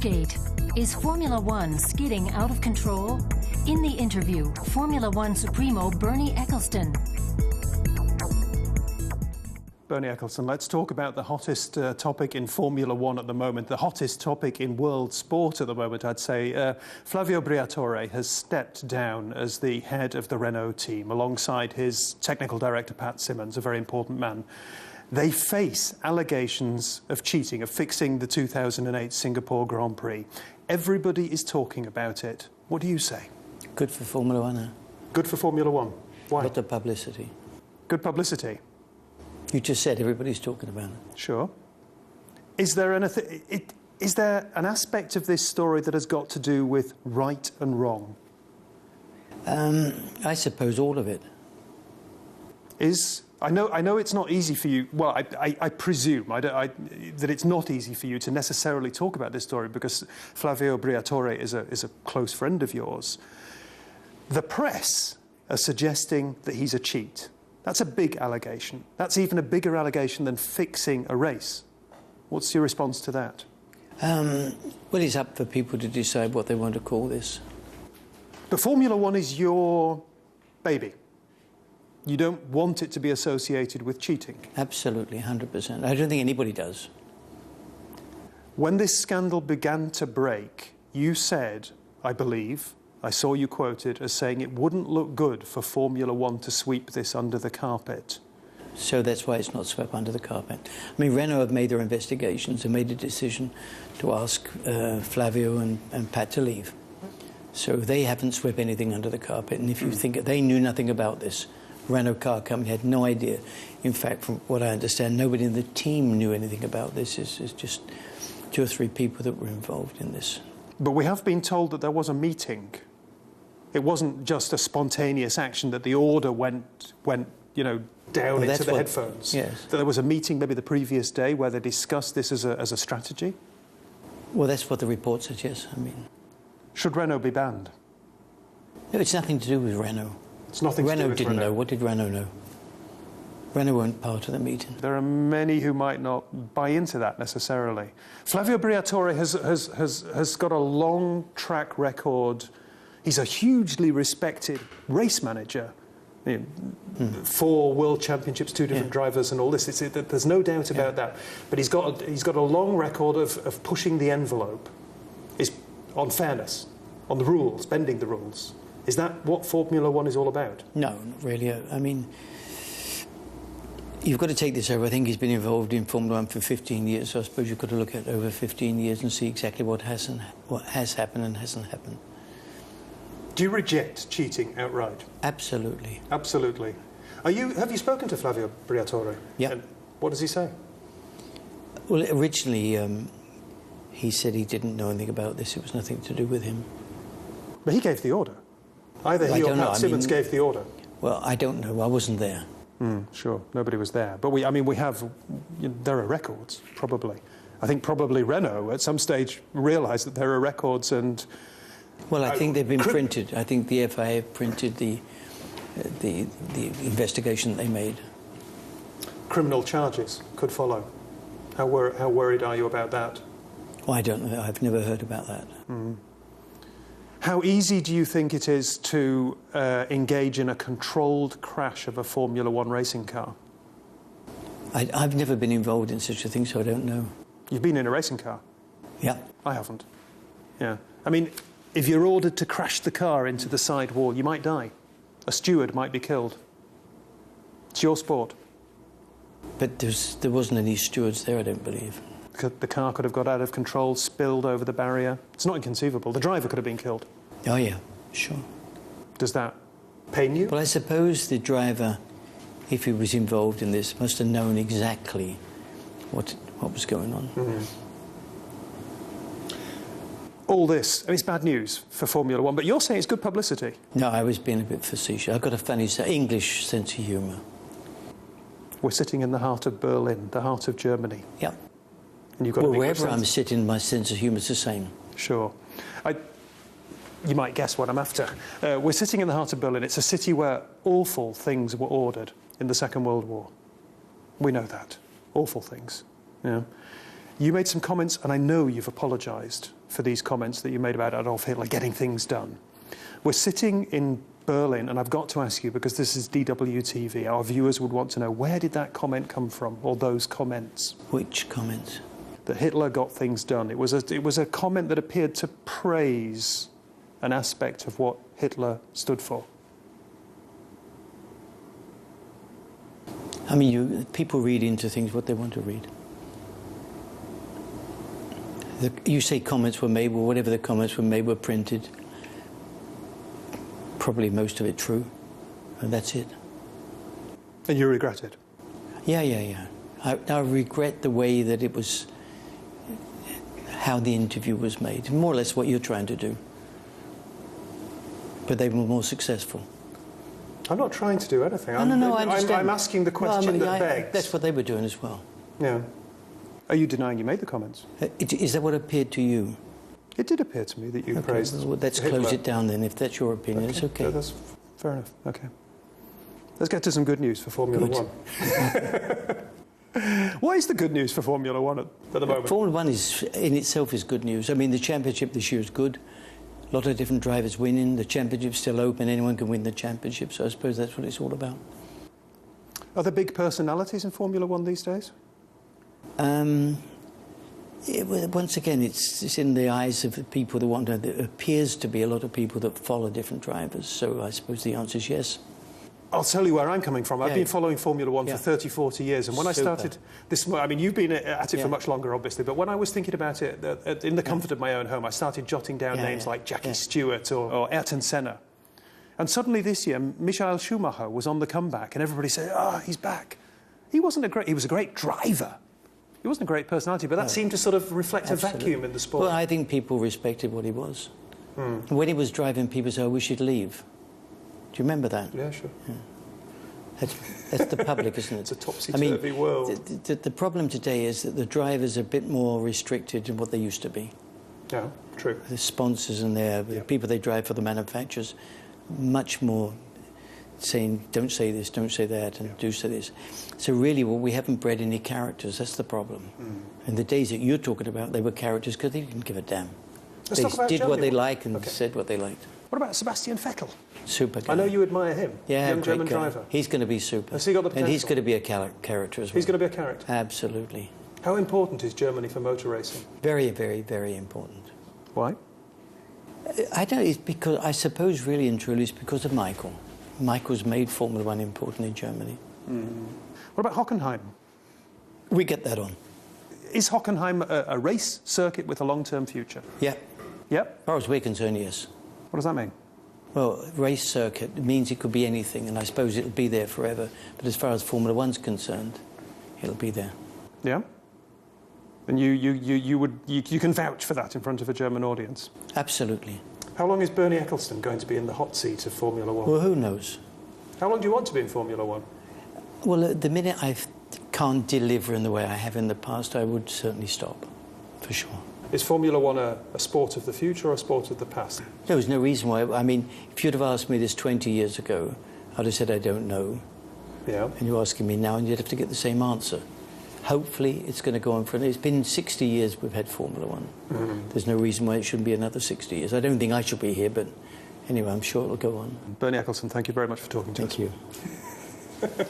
Crashgate. Is Formula One skidding out of control? In the interview, Formula One supremo Bernie Ecclestone. Bernie Ecclestone, let's talk about the hottest topic in Formula One at the moment, the hottest topic in world sport at the moment, I'd say. Flavio Briatore has stepped down as the head of the Renault team, alongside his technical director, Pat Symonds, a very important man. They face allegations of cheating, of fixing the 2008 Singapore Grand Prix. Everybody is talking about it. What do you say? Good for Formula One, huh? Good for Formula One. Why? Lot of publicity. Good publicity. You just said everybody's talking about it. Sure. Is there an aspect of this story that has got to do with right and wrong? I suppose all of it. I know it's not easy for you. Well, I presume that it's not easy for you to necessarily talk about this story because Flavio Briatore is a close friend of yours. The press are suggesting that he's a cheat. That's a big allegation. That's even a bigger allegation than fixing a race. What's your response to that? Well, it's up for people to decide what they want to call this. But Formula One is your baby. You don't want it to be associated with cheating. Absolutely, 100%. I don't think anybody does. When this scandal began to break, you said, I believe, I saw you quoted as saying it wouldn't look good for Formula One to sweep this under the carpet. So that's why it's not swept under the carpet. I mean, Renault have made their investigations and made a decision to ask Flavio and Pat to leave. So they haven't swept anything under the carpet. And if you think they knew nothing about this, Renault car company had no idea. In fact, from what I understand, nobody in the team knew anything about this. It's just 2 or 3 people that were involved in this. But we have been told that there was a meeting. It wasn't just a spontaneous action, that the order went down into the headphones. Yes. That there was a meeting maybe the previous day where they discussed this as a strategy. Well, that's what the report says, yes. I mean, should Renault be banned? No, it's nothing to do with Renault. It's nothing to do with Renault didn't know. What did Renault know? Renault weren't part of the meeting. There are many who might not buy into that necessarily. Flavio Briatore has got a long track record. He's a hugely respected race manager. 4 world championships, 2 different drivers, and all this. There's no doubt about that. But he's got a long record of pushing the envelope, on fairness, on the rules, bending the rules. Is that what Formula One is all about? No, not really. I mean, you've got to take this over. I think he's been involved in Formula One for 15 years, so I suppose you've got to look at over 15 years and see exactly what has happened and hasn't happened. Do you reject cheating outright? Absolutely. Absolutely. Have you spoken to Flavio Briatore? Yeah. And what does he say? Well, originally he said he didn't know anything about this. It was nothing to do with him. But he gave the order. Either he or Pat Symonds gave the order. Well, I don't know. I wasn't there. Sure, nobody was there. But there are records, probably. I think probably Renault at some stage realised that there are records and... Well, I think they've been printed. I think the FIA printed the investigation they made. Criminal charges could follow. How worried are you about that? Oh, I don't know. I've never heard about that. How easy do you think it is to engage in a controlled crash of a Formula One racing car? I've never been involved in such a thing, so I don't know. You've been in a racing car? Yeah. I haven't. Yeah. I mean, if you're ordered to crash the car into the side wall, you might die. A steward might be killed. It's your sport. But there wasn't any stewards there, I don't believe. The car could have got out of control, spilled over the barrier. It's not inconceivable. The driver could have been killed. Oh, yeah, sure. Does that pain you? Well, I suppose the driver, if he was involved in this, must have known exactly what was going on. All this, it's bad news for Formula One, but you're saying it's good publicity. No, I was being a bit facetious. I've got a funny English sense of humour. We're sitting in the heart of Berlin, the heart of Germany. Yeah. And you've got well, wherever I'm sitting, my sense of humour is the same. Sure. You might guess what I'm after. We're sitting in the heart of Berlin. It's a city where awful things were ordered in the Second World War. We know that. Awful things. Yeah. You made some comments, and I know you've apologised for these comments that you made about Adolf Hitler getting things done. We're sitting in Berlin, and I've got to ask you, because this is DWTV, our viewers would want to know, where did that comment come from, or those comments? Which comments? That Hitler got things done. It was a comment that appeared to praise an aspect of what Hitler stood for. I mean, people read into things what they want to read. You say comments were made, well, whatever the comments were made were printed. Probably most of it true, and that's it. And you regret it? Yeah. I regret the way that it was, how the interview was made. More or less what you're trying to do. But they were more successful. I'm not trying to do anything. No, I understand. I'm asking the question that begs. That's what they were doing as well. Yeah. Are you denying you made the comments? Is that what appeared to you? It did appear to me that you praised well, let's Hitler. close it down then. If that's your opinion, it's okay. Yeah, that's fair enough. Okay. Let's get to some good news for Formula One. What is the good news for Formula One at the moment? Formula One in itself is good news. I mean, the championship this year is good. A lot of different drivers winning. The championship's still open. Anyone can win the championship. So I suppose that's what it's all about. Are there big personalities in Formula One these days? Once again, it's in the eyes of the people that want to. There appears to be a lot of people that follow different drivers. So I suppose the answer is yes. I'll tell you where I'm coming from. I've been following Formula One for 30, 40 years. And when I started this, I mean, you've been at it for much longer, obviously. But when I was thinking about it in the comfort of my own home, I started jotting down names like Jackie Stewart or Ayrton Senna. And suddenly this year, Michael Schumacher was on the comeback, and everybody said, he's back. He was a great driver. He wasn't a great personality, but that seemed to sort of reflect a vacuum in the sport. Well, I think people respected what he was. When he was driving, people said, we should leave. Do you remember that? Yeah, sure. Yeah. That's the public, isn't it? It's a topsy-turvy world. The problem today is that the drivers are a bit more restricted than what they used to be. Yeah, true. The sponsors and the people they drive for the manufacturers, much more saying, don't say this, don't say that, and do say this. So really, well, we haven't bred any characters. That's the problem. In the days that you're talking about, they were characters because they didn't give a damn. They did what they liked and said what they liked. What about Sebastian Vettel? Super guy. I know you admire him. Yeah, young German driver. He's going to be super. Has he got the potential? And he's going to be a character as well. He's going to be a character? Absolutely. How important is Germany for motor racing? Very, very, very important. Why? I don't know. It's because, I suppose, really and truly, it's because of Michael. Michael's made Formula One important in Germany. What about Hockenheim? We get that on. Is Hockenheim a race circuit with a long-term future? Yeah. Yep. As far as we're concerned, yes. What does that mean? Well, race circuit means it could be anything, and I suppose it'll be there forever. But as far as Formula One's concerned, it'll be there. Yeah? And you can vouch for that in front of a German audience? Absolutely. How long is Bernie Ecclestone going to be in the hot seat of Formula One? Well, who knows? How long do you want to be in Formula One? Well, the minute I can't deliver in the way I have in the past, I would certainly stop, for sure. Is Formula One a sport of the future or a sport of the past? There was no reason why. I mean, if you'd have asked me this 20 years ago, I'd have said I don't know. Yeah. And you're asking me now, and you'd have to get the same answer. Hopefully, it's going to go on for... It's been 60 years we've had Formula One. There's no reason why it shouldn't be another 60 years. I don't think I should be here, but anyway, I'm sure it'll go on. Bernie Ecclestone, thank you very much for talking to us. Thank you.